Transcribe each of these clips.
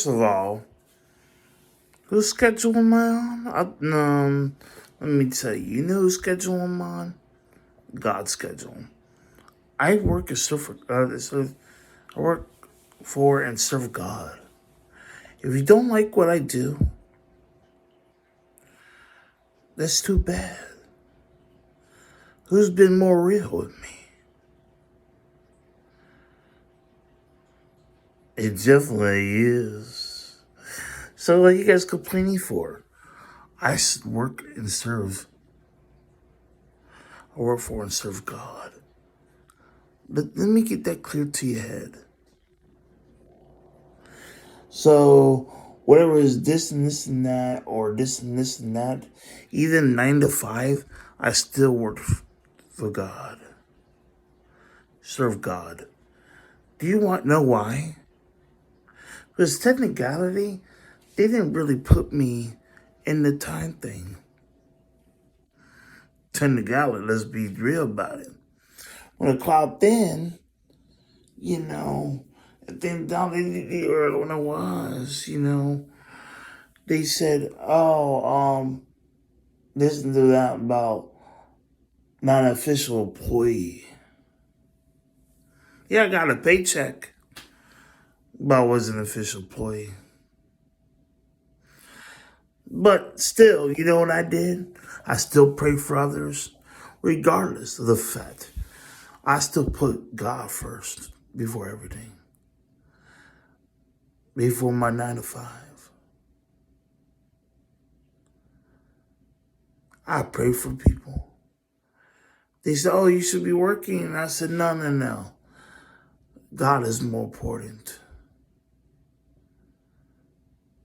First of all, whose schedule am I on? Let me tell you. You know whose schedule I'm on? God's schedule. I work and serve for I work for and serve God. If you don't like what I do, that's too bad. Who's been more real with me? It definitely is. So, what are you guys complaining for? Work and serve. I work for and serve God. But let me get that clear to your head. So whatever is this and this and that, or this and this and that, even 9 to 5, I still work for God, serve God. Do you want know why? Because technicality, they didn't really put me in the time thing. Technicality, let's be real about it. When I clocked in, you know, and then down when I was, they said, this and that about not an official employee. Yeah, I got a paycheck, but I wasn't an official employee. But still, you know what I did? I still pray for others, regardless of the fact. I still put God first before everything, before my 9 to 5. I pray for people. They said, "Oh, you should be working." And I said, "No, no, no. God is more important.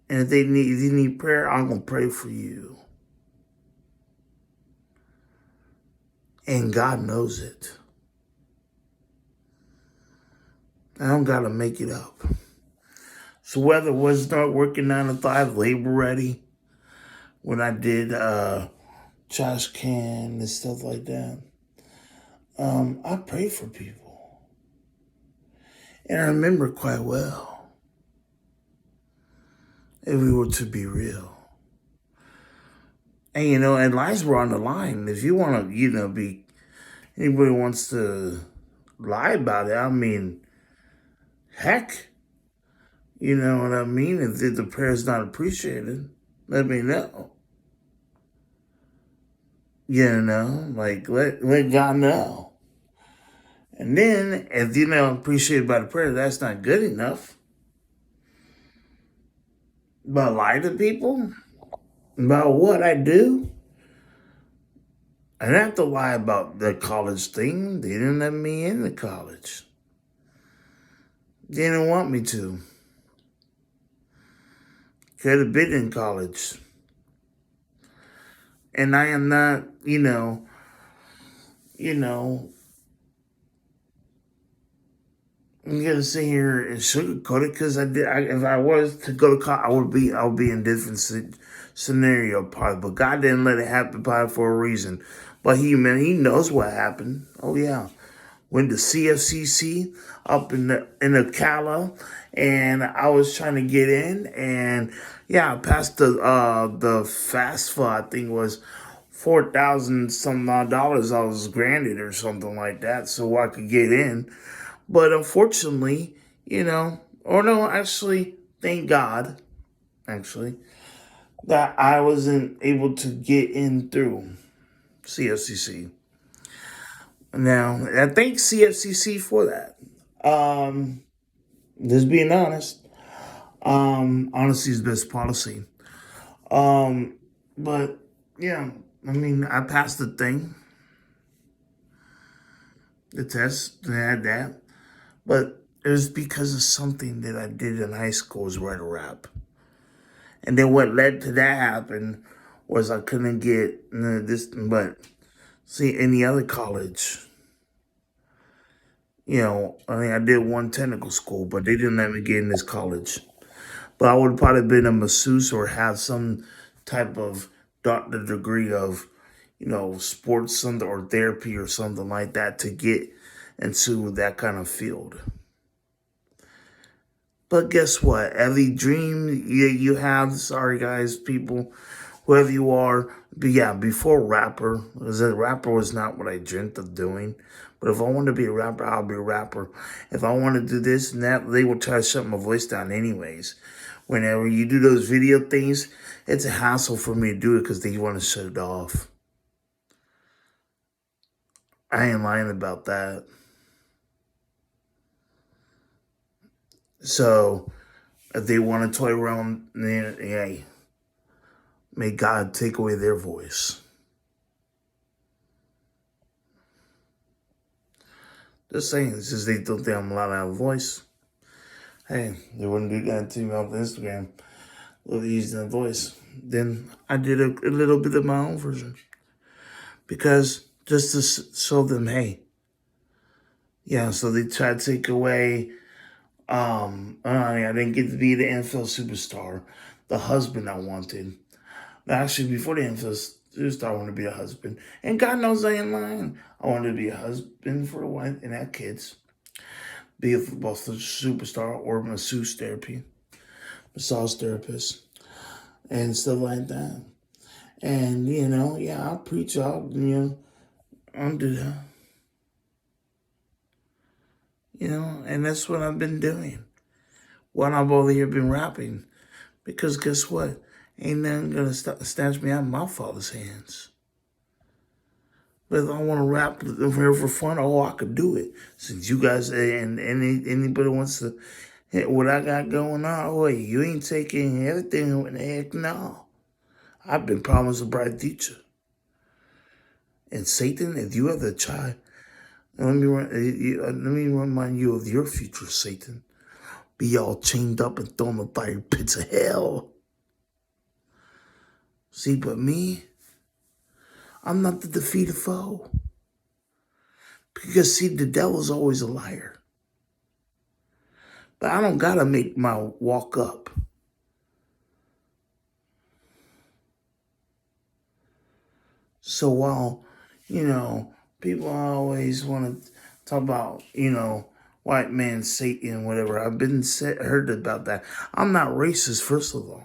And if you need prayer, I'm gonna pray for you." And God knows it. I don't gotta make it up. So whether it was not working 9 to 5, labor ready, when I did trash can and stuff like that, I prayed for people. And I remember quite well, if we were to be real. And lives were on the line. If you want to, anybody wants to lie about it, I mean, heck, you know what I mean? If the prayer's not appreciated, let me know. Like let God know. And then if you're not appreciated by the prayer, that's not good enough. But lie to people about what I do. I didn't have to lie about the college thing. They didn't let me in the college. They didn't want me to. Could have been in college. And I am not, you know, I'm gonna sit here and sugarcoat it because if I was to go to college, I would be in different scenario probably. But God didn't let it happen probably for a reason. But He knows what happened. Oh yeah, went to CFCC up in the Cala, and I was trying to get in, and yeah, I passed the FAFSA. I think was 4,000 some odd dollars. I was granted or something like that, so I could get in. But unfortunately, or no, actually, thank God, actually, that I wasn't able to get in through CFCC. Now, I thank CFCC for that. Um, just being honest. Honesty is best policy. Um, but yeah, I mean, I passed the thing, the test, I had that. But it was because of something that I did in high school was write a rap. And then what led to that happen was I couldn't get this, but see, any other college, I mean, I did one technical school, but they didn't let me get in this college. But I would have probably been a masseuse or have some type of doctor degree of, sports something or therapy or something like that to get into that kind of field. But guess what? Every dream you have, sorry guys, people, whoever you are, but yeah, before rapper, because a rapper was not what I dreamt of doing. But if I want to be a rapper, I'll be a rapper. If I want to do this and that, they will try to shut my voice down anyways. Whenever you do those video things, it's a hassle for me to do it because they want to shut it off. I ain't lying about that. So if they want to toy around, then hey, may God take away their voice. Just saying, since they don't think I'm allowed to have a voice. Hey, they wouldn't do that to me off Instagram with using a voice. Then I did a little bit of my own version. Because just to show them, hey, yeah, so they tried to take away, I didn't get to be the NFL superstar, the husband I wanted. Actually, before the NFL superstar, I wanted to be a husband. And God knows I ain't lying. I wanted to be a husband for a wife and have kids. Be a football superstar or masseuse therapy, massage therapist, and stuff like that. And, yeah, I'll preach out, I'll do that. And that's what I've been doing. While I've over here been rapping. Because guess what? Ain't nothing gonna snatch me out of my father's hands. But if I want to rap here for fun, I could do it. Since you guys and anybody wants to hit what I got going on, oh, wait, you ain't taking everything with the heck no. I've been promised a bright future. And Satan, if you ever try, let me remind you of your future, Satan. Be all chained up and thrown in the fiery pits of hell. See, but me, I'm not the defeated foe. Because, see, the devil's always a liar. But I don't got to make my walk up. So while, people always want to talk about, white man, Satan, whatever. I've been heard about that. I'm not racist, first of all.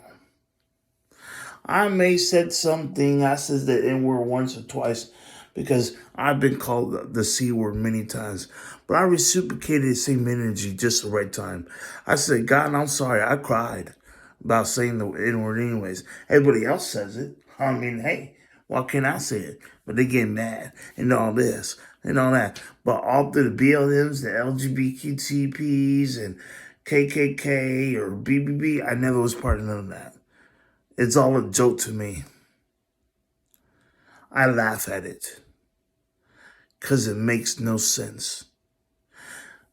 I may said something, I said the N-word once or twice because I've been called the C word many times. But I reciprocated the same energy just the right time. I said, God, I'm sorry. I cried about saying the N-word anyways. Everybody else says it. I mean, hey, why can't I say it? But they get mad and all this and all that. But all through the BLMs, the LGBTQs and KKK or BBB, I never was part of none of that. It's all a joke to me. I laugh at it because it makes no sense.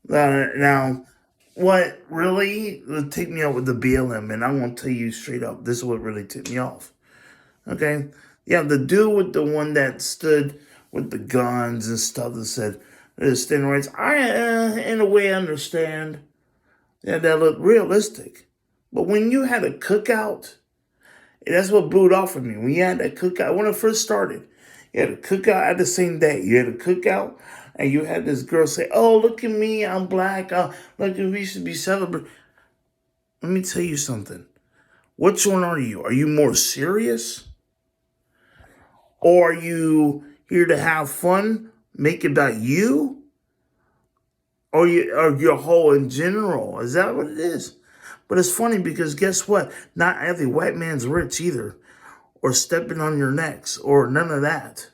Now, what really would take me out with the BLM, and I won't tell you straight up, this is what really tipped me off. Okay? Yeah, the dude with the one that stood with the guns and stuff that said, standing rights, I, in a way, understand. Yeah, that looked realistic. But when you had a cookout, that's what blew it off for me. When you had that cookout, when it first started, you had a cookout at the same day. You had a cookout, and you had this girl say, "Oh, look at me, I'm black. Look, we should be celebrating." Let me tell you something. Which one are you? Are you more serious? Or are you here to have fun, make it about you? Or your whole in general? Is that what it is? But it's funny because guess what? Not every white man's rich either, or stepping on your necks, or none of that.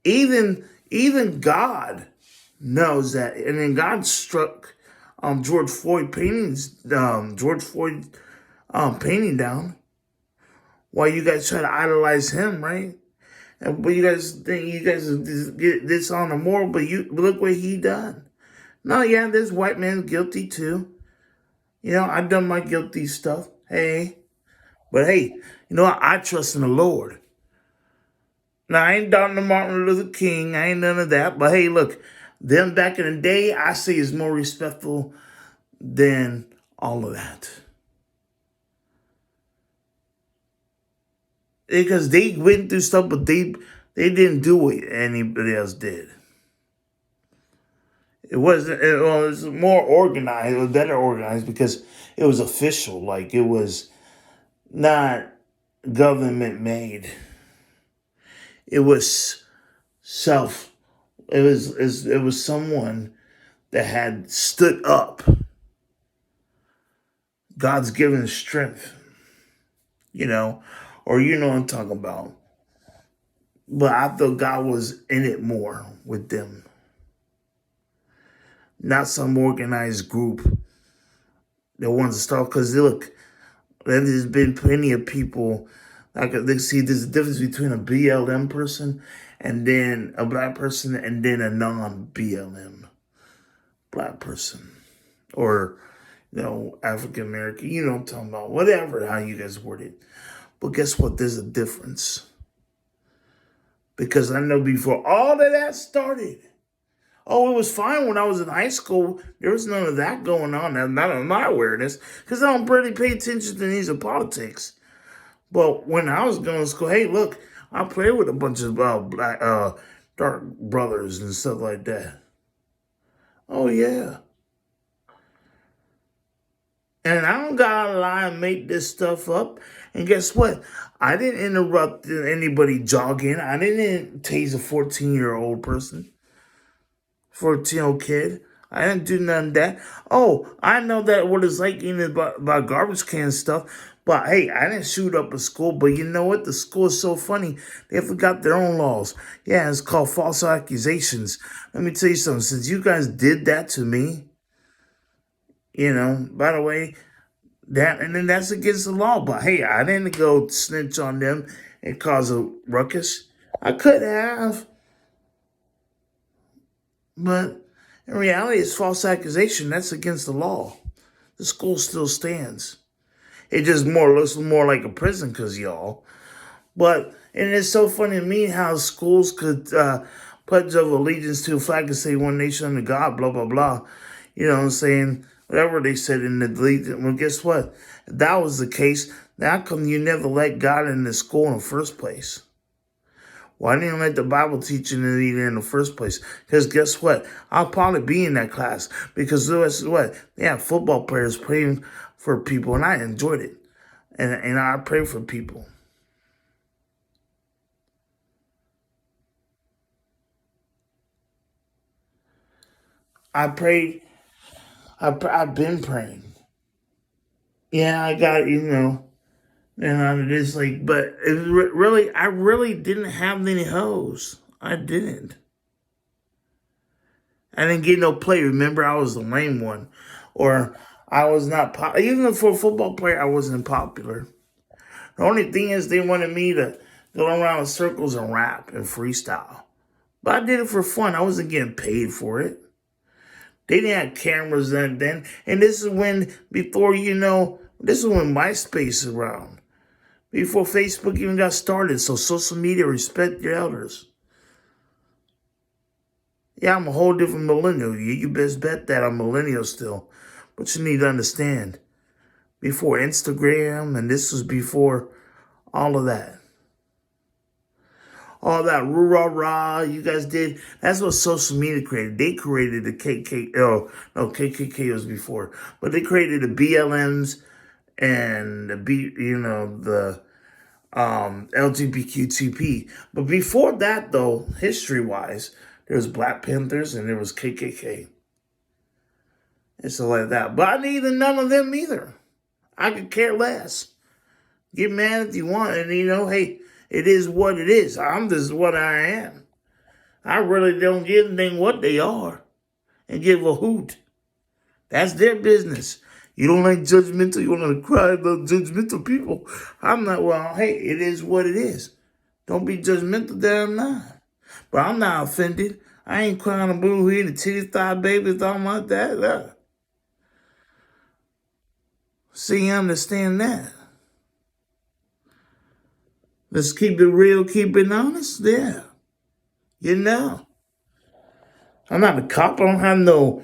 Even God knows that, and then God struck George Floyd painting down. While you guys try to idolize him, right? But you guys think you guys get this on the moral, but look what he done. No, yeah, this white man's guilty too. I've done my guilty stuff. Hey. But hey, I trust in the Lord. Now, I ain't Dr. Martin Luther King. I ain't none of that. But hey, look, them back in the day, I say is more respectful than all of that. Because they went through stuff, but they didn't do what anybody else did. Well, it was more organized. It was better organized because it was official. Like, it was not government made. It was self. It was someone that had stood up. God's given strength, you know, or you know what I'm talking about. But I thought God was in it more with them, not some organized group that wants to start. Because look, there's been plenty of people. Like, they see there's a difference between a BLM person and then a black person and then a non-BLM black person, or African American. You know what I'm talking about. Whatever how you guys word it. But guess what? There's a difference. Because I know before all of that started, oh, it was fine when I was in high school. There was none of that going on. Not on my awareness, because I don't really pay attention to these politics. But when I was going to school, hey, look, I played with a bunch of black, dark brothers and stuff like that. Oh, yeah. And I don't gotta lie and make this stuff up. And guess what? I didn't interrupt anybody jogging. I didn't tase a 14-year-old person, 14-year-old kid. I didn't do none of that. Oh, I know that what it's like eating by garbage can stuff. But hey, I didn't shoot up a school. But you know what? The school is so funny. They forgot their own laws. Yeah, it's called false accusations. Let me tell you something. Since you guys did that to me, by the way, and then that's against the law. But hey, I didn't go snitch on them and cause a ruckus. I could have. But in reality, it's false accusation. That's against the law. The school still stands. It just looks more like a prison because y'all. And it's so funny to me how schools could pledge of allegiance to a flag and say one nation under God, blah, blah, blah. You know what I'm saying? Whatever they said in the allegiance. Well, guess what? If that was the case, then how come you never let God in the school in the first place? Why didn't you let the Bible teaching it in the first place? Because guess what? I'll probably be in that class. Because guess what? They have football players praying for people, and I enjoyed it. And I pray for people. I prayed. I've been praying. Yeah, I got, and I'm just like, but really, I really didn't have any hoes. I didn't. I didn't get no play. Remember, I was the lame one. Or I was not popular. Even for a football player, I wasn't popular. The only thing is they wanted me to go around in circles and rap and freestyle. But I did it for fun. I wasn't getting paid for it. They didn't have cameras then. And this is when, this is when MySpace was around. Before Facebook even got started. So social media, respect your elders. Yeah, I'm a whole different millennial. You best bet that I'm millennial still. But you need to understand, before Instagram, and this was before all of that. All that rah-rah you guys did, that's what social media created. They created the KKK was before. But they created the BLMs and the LGBTQTP. But before that, though, history-wise, there was Black Panthers and there was KKK. And stuff like that. But I needed none of them either. I could care less. Get mad if you want. And, hey, it is what it is. I'm just what I am. I really don't give a thing what they are. And give a hoot. That's their business. You don't like judgmental. You want to cry about judgmental people. I'm not, well, hey, it is what it is. Don't be judgmental that I'm not. But I'm not offended. I ain't crying a boo here, the titty thigh babies, all like that. See, you understand that. Let's keep it real, keep it honest. Yeah. I'm not a cop. I don't have no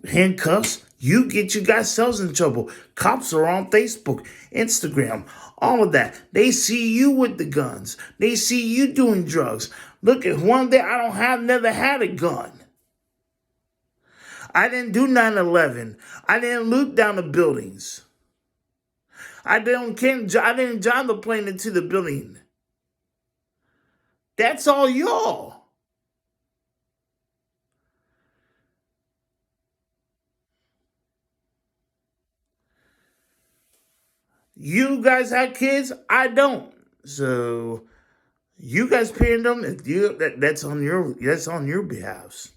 handcuffs. You get you guys selves in trouble. Cops are on Facebook, Instagram, all of that. They see you with the guns. They see you doing drugs. Look, at one day I never had a gun. I didn't do 9/11. I didn't loot down the buildings. I didn't drive the plane into the building. That's all y'all. You guys have kids. I don't. So you guys paying them. If you that's on your behalf.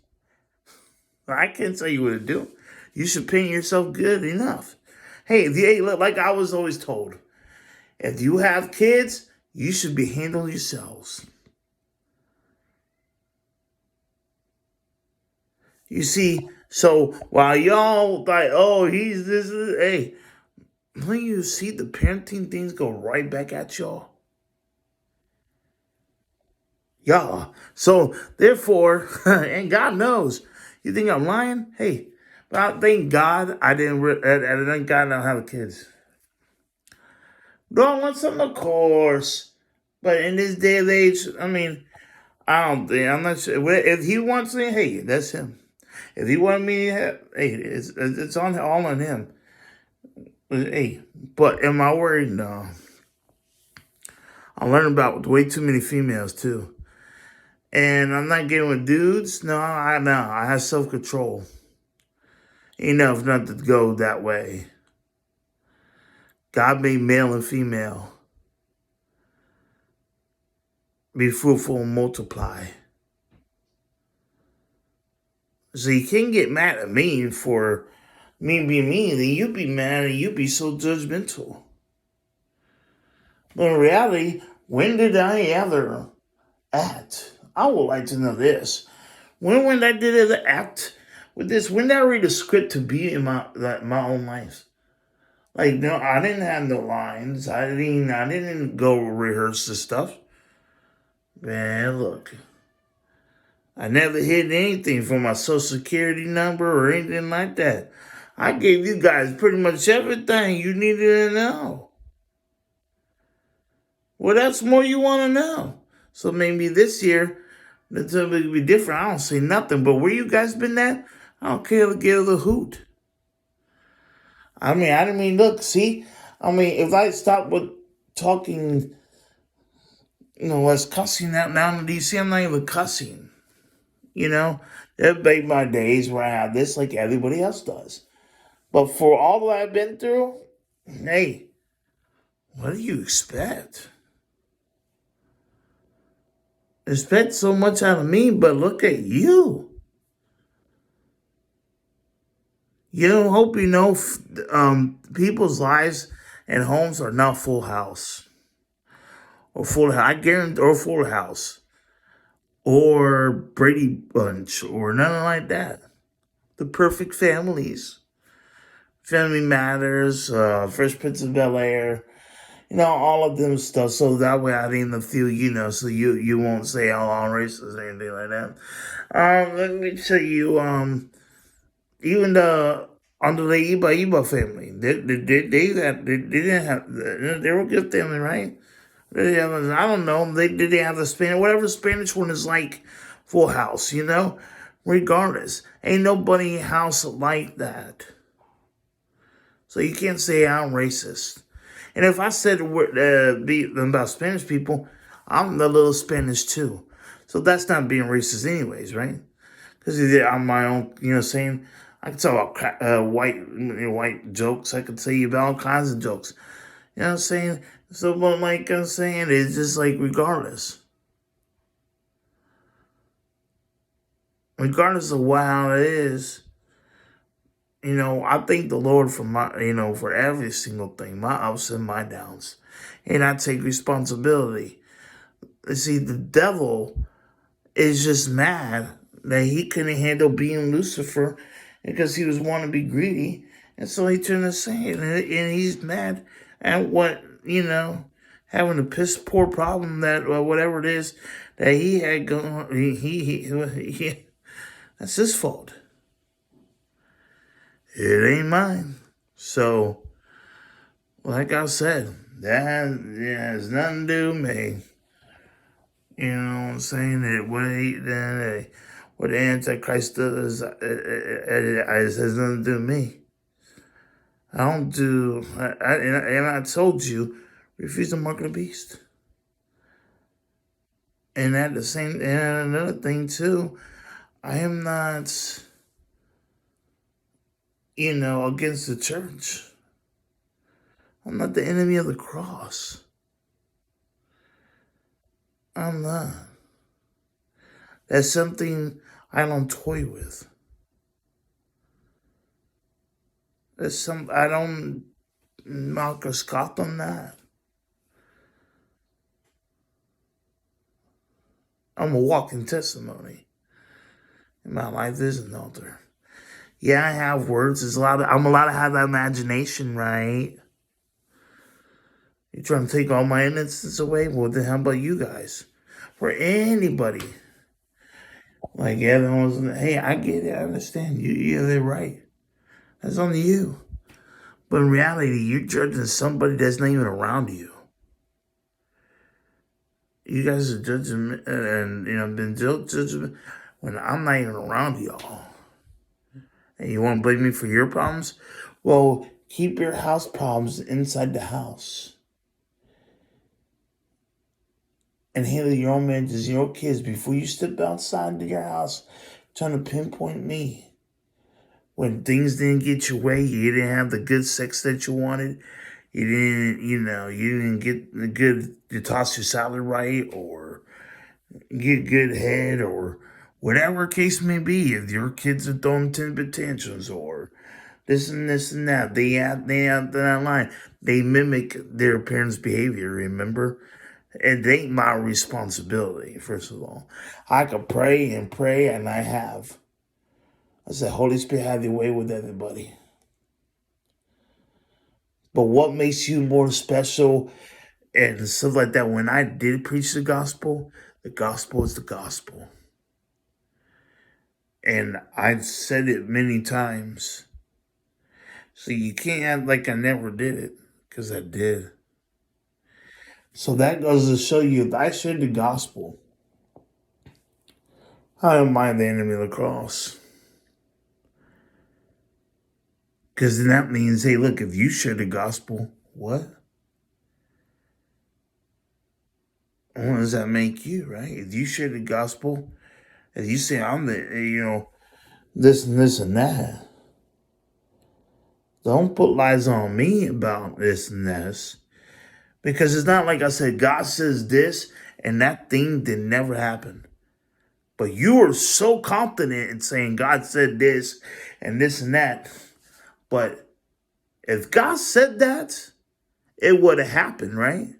I can't tell you what to do. You should pay yourself good enough. Hey, like I was always told, if you have kids, you should be handling yourselves. You see, so while y'all like, oh, he's this, hey, when you see the parenting things go right back at y'all, y'all. So therefore, and God knows, you think I'm lying? Hey, but I thank God I didn't. I thank God I don't have kids. Do I want some? Of course, but in this day and age, I mean, I don't think I'm not sure. If he wants me, hey, that's him. If he want me, hey, it's on all on him. Hey, but am I worried? No. I'm learning about way too many females too, and I'm not getting with dudes. No, I have self control enough not to go that way. God made male and female. Be fruitful and multiply. So you can't get mad at me for me being mean, then you be mad and you be so judgmental. But in reality, when did I ever act? I would like to know this. When I did an act with this, when did I read a script to be in my own life? Like no, I didn't have no lines. I didn't go rehearse the stuff. Man, look. I never hid anything from my social security number or anything like that. I gave you guys pretty much everything you needed to know. What else more you want to know? So maybe this year, it's going to be different. I don't say nothing, but where you guys been at? I don't care to give a hoot. I didn't mean, look, see? If I stop with talking, less cussing out now in DC, I'm not even cussing. There made my days where I have this like everybody else does. But for all that I've been through, hey, what do you expect? Expect so much out of me, but look at you. You don't hope you know people's lives and homes are not full house. Or full house. I guarantee, or full house. Or Brady Bunch, or nothing like that. The perfect families. Family Matters, Fresh Prince of Bel-Air, all of them stuff. So that way I didn't feel, so you won't say, oh, I'm racist or anything like that. Let me tell you, even under the Iba family, they didn't have, they were a good family, right? I don't know. Did they have the Spanish, whatever the Spanish one is like, Full House, Regardless, ain't nobody house like that. So you can't say I'm racist. And if I said about Spanish people, I'm a little Spanish too. So that's not being racist anyways, right? Because I'm my own, saying, I can talk about white jokes. I could say about all kinds of jokes. You know what I'm saying? So, but like I'm saying, it's just like regardless. Regardless of how it is, I thank the Lord for for every single thing, my ups and my downs. And I take responsibility. You see, the devil is just mad that he couldn't handle being Lucifer because he was wanting to be greedy. And so he turned to Satan. And he's mad at having a piss poor problem that, whatever it is that he had going. That's his fault. It ain't mine. So, like I said, that has nothing to do with me. You know what I'm saying? What the Antichrist does, it has nothing to do with me. I don't do, and I told you, refuse the mark of the beast. And at the same, and another thing too, I am not, against the church. I'm not the enemy of the cross. I'm not. That's something I don't toy with. I don't knock or scoff on that. I'm a walking testimony. And my life is an altar. Yeah, I have words. I'm allowed to have that imagination, right? You're trying to take all my innocence away? Well, then how about you guys? For anybody. Like, yeah, hey, I get it. I understand. They're right. That's on you. But in reality, you're judging somebody that's not even around you. You guys are judging and been judging when I'm not even around y'all. And you want to blame me for your problems? Well, keep your house problems inside the house. And handle your own marriages, your kids, before you step outside of your house trying to pinpoint me. When things didn't get your way, you didn't have the good sex that you wanted, you didn't get the good, you toss your salad right, or get good head, or whatever case may be. If your kids are throwing temper tantrums, or this and this and that, they out that line. They mimic their parents' behavior, remember? It ain't my responsibility, first of all. I could pray, and I have. I said, Holy Spirit, have your way with everybody. But what makes you more special and stuff like that? When I did preach the gospel is the gospel. And I've said it many times. So you can't act like I never did it, because I did. So that goes to show you, if I shared the gospel, how am I the enemy of the cross? Because then that means, hey, look, if you share the gospel, what? What does that make you, right? If you share the gospel, if you say I'm the, this and this and that, don't put lies on me about this and this. Because it's not like I said, God says this, and that thing did never happen. But you are so confident in saying God said this and this and that. But if God said that, it would have happened, right?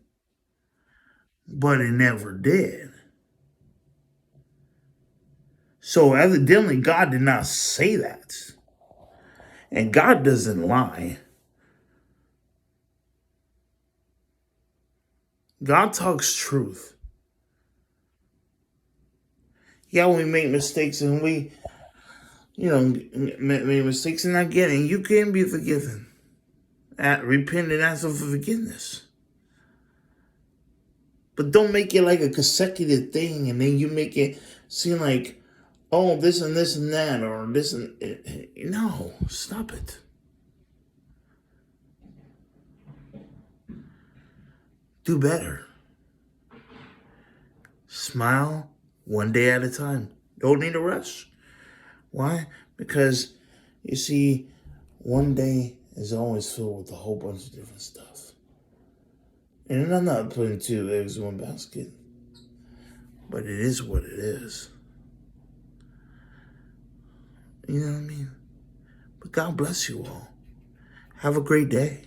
But it never did. So evidently, God did not say that. And God doesn't lie. God talks truth. Yeah, we make mistakes and we, make mistakes and not getting. You can be forgiven. Repent and ask for forgiveness. But don't make it like a consecutive thing and then you make it seem like, oh, this and this and that, or this and... No, stop it. Do better. Smile one day at a time. Don't need a rush. Why? Because, you see, one day is always filled with a whole bunch of different stuff. And I'm not putting two eggs in one basket. But it is what it is. You know what I mean? But God bless you all. Have a great day.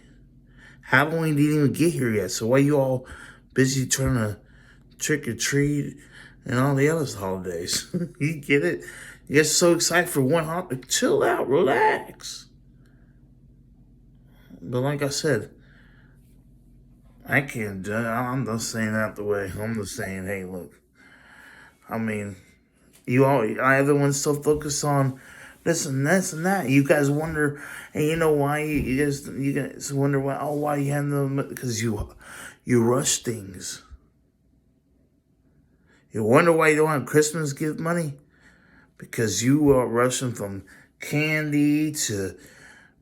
Halloween didn't even get here yet, so why you all busy trying to trick or treat and all the other holidays? You get it? You get so excited for one holiday. Chill out, relax. But like I said, I can't judge. I'm just saying that the way. I'm just saying, hey, look. I mean, everyone's so focused on this and this and that. You guys wonder, and you know why? You guys wonder why? Oh, why you have them? Because you rush things. You wonder why you don't have Christmas gift money? because you are rushing from candy to,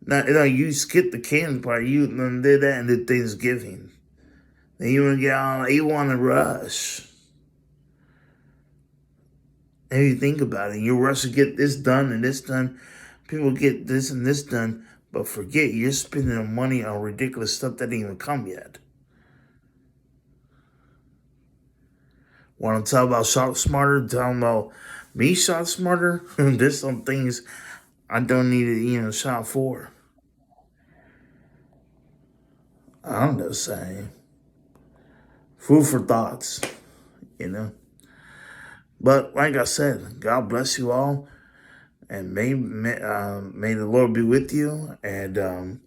you skip the candy part. You did that and did Thanksgiving. Then you want to get on, you want to rush. And you think about it, you rush to get this done and this done. People get this and this done, but forget you're spending money on ridiculous stuff that didn't even come yet. Want to talk about shop smarter? Talking about me shop smarter? There's some things I don't need to, shop for. I'm just saying. Food for thoughts, you know. But like I said, God bless you all, and may the Lord be with you. And and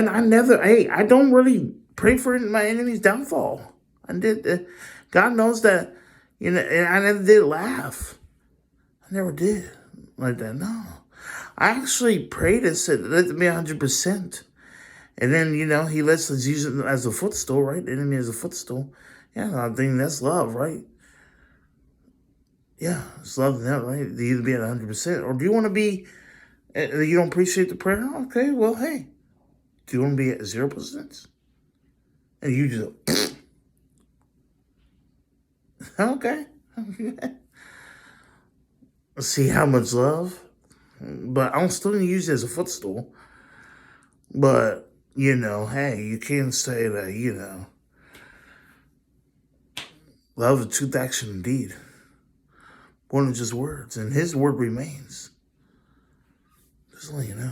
I don't really pray for my enemy's downfall. I did. God knows that, and I never did laugh. I never did like that. No, I actually prayed and said, "Let it be 100%." And then He lets us use it as a footstool, right? The enemy as a footstool. Yeah, I think that's love, right? Yeah, it's love and that, right? To either be at 100%, or do you want to be? You don't appreciate the prayer? Okay, well, hey, do you want to be at 0%? And you just okay. See how much love, but I'm still gonna use it as a footstool. But hey, you can't say that. Love is truth, action, and deed. More than just words, and His word remains. Just let you know.